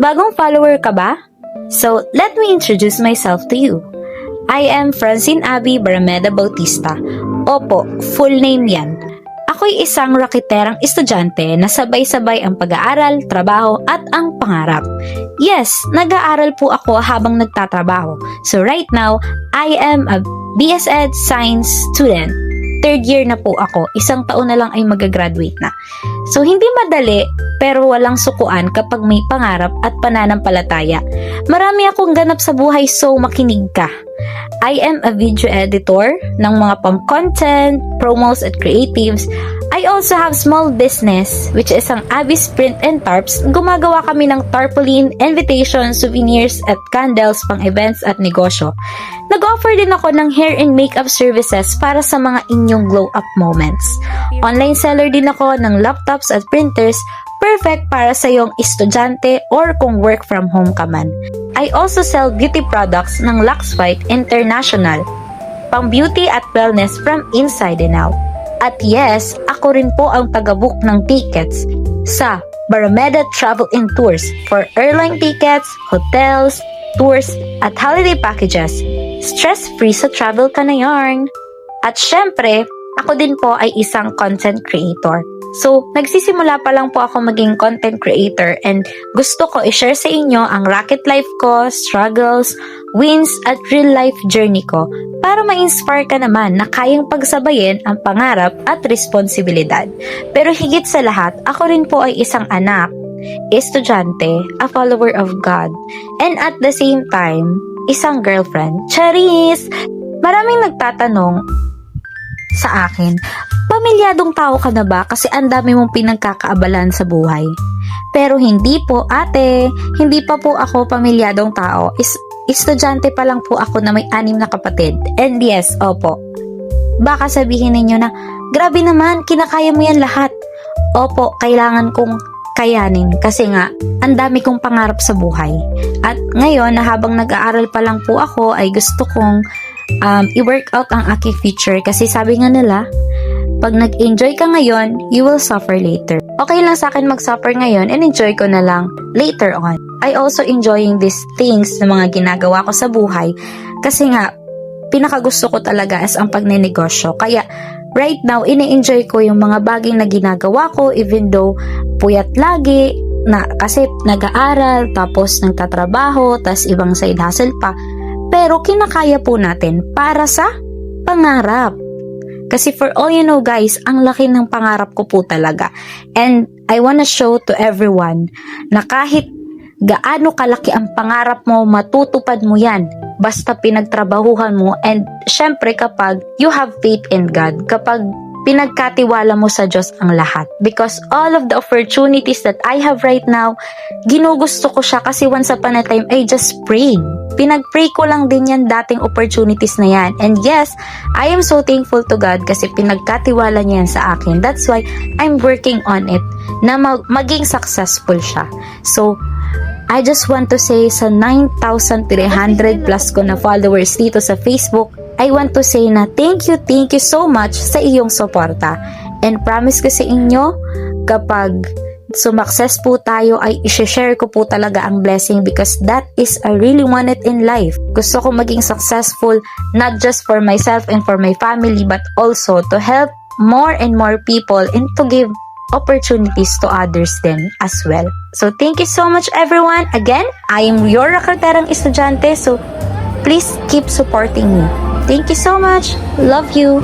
Bagong follower ka ba? So, let me introduce myself to you. I am Francine Abby Barameda Bautista. Opo, full name yan. Ako'y isang rakiterang estudyante na sabay-sabay ang pag-aaral, trabaho at ang pangarap. Yes, nag-aaral po ako habang nagtatrabaho. So right now, I am a BS Ed Science student. Third year na po ako, isang taon na lang ay mag-graduate na. So hindi madali, pero walang sukuan kapag may pangarap at pananampalataya. Marami akong ganap sa buhay, so makinig ka. I am a video editor ng mga pang-content, promos at creatives. I also have small business, which is ang Abby's Print and Tarps. Gumagawa kami ng tarpaulin, invitations, souvenirs at candles pang events at negosyo. Nag-offer din ako ng hair and makeup services para sa mga inyong glow-up moments. Online seller din ako ng laptops at printers, perfect para sa iyong estudyante or kung work from home ka man. I also sell beauty products ng Lux White International, pang beauty at wellness from inside and out. At yes, ako rin po ang taga-book ng tickets sa Barameda Travel and Tours for airline tickets, hotels, tours, at holiday packages. Stress-free sa travel ka na yarn. At syempre, ako din po ay isang content creator. So, nagsisimula pa lang po ako maging content creator and gusto ko i-share sa inyo ang rocket life ko, struggles, wins at real life journey ko para ma-inspire ka naman na kayang pagsabayin ang pangarap at responsibilidad. Pero higit sa lahat, ako rin po ay isang anak, estudyante, a follower of God, and at the same time, isang girlfriend. Charis! Maraming nagtatanong sa akin, pamilyadong tao ka na ba kasi ang dami mong pinagkakaabalan sa buhay? Pero hindi po ate, hindi pa po ako pamilyadong tao. Estudyante pa lang po ako na may 6 na kapatid. And yes, opo. Baka sabihin ninyo na, grabe naman, kinakaya mo yan lahat. Opo, kailangan kong kayanin kasi nga, ang dami kong pangarap sa buhay. At ngayon, na habang nag-aaral pa lang po ako, ay gusto kong i-work out ang aking future kasi sabi nga nila, pag nag-enjoy ka ngayon, you will suffer later. Okay lang sa akin mag-suffer ngayon and enjoy ko na lang later on. I also enjoying these things na mga ginagawa ko sa buhay kasi nga, pinakagusto ko talaga is ang pagnenegosyo. Kaya, right now, ini-enjoy ko yung mga bagay na ginagawa ko even though puyat lagi na kasi nag-aaral, tapos nagtatrabaho, tas ibang side hustle pa. Pero kinakaya po natin para sa pangarap. Kasi for all you know guys, ang laki ng pangarap ko po talaga. And I wanna show to everyone na kahit gaano kalaki ang pangarap mo, matutupad mo yan. Basta pinagtrabahuhan mo and syempre kapag you have faith in God, kapag pinagkatiwala mo sa Diyos ang lahat. Because all of the opportunities that I have right now, ginugusto ko siya kasi once upon a time, I just prayed. Pinag-pray ko lang din yan dating opportunities na yan. And yes, I am so thankful to God kasi pinagkatiwala niya yan sa akin. That's why I'm working on it na maging successful siya. So, I just want to say sa 9,300 plus ko na followers dito sa Facebook, I want to say na thank you so much sa iyong suporta. And promise ko sa inyo, kapag sumakses po tayo ay i-share ko po talaga ang blessing because that is I really want it in life. Gusto ko maging successful not just for myself and for my family but also to help more and more people and to give opportunities to others then as well. So thank you so much everyone. Again, I am your rakiterang estudyante, so please keep supporting me. Thank you so much. Love you.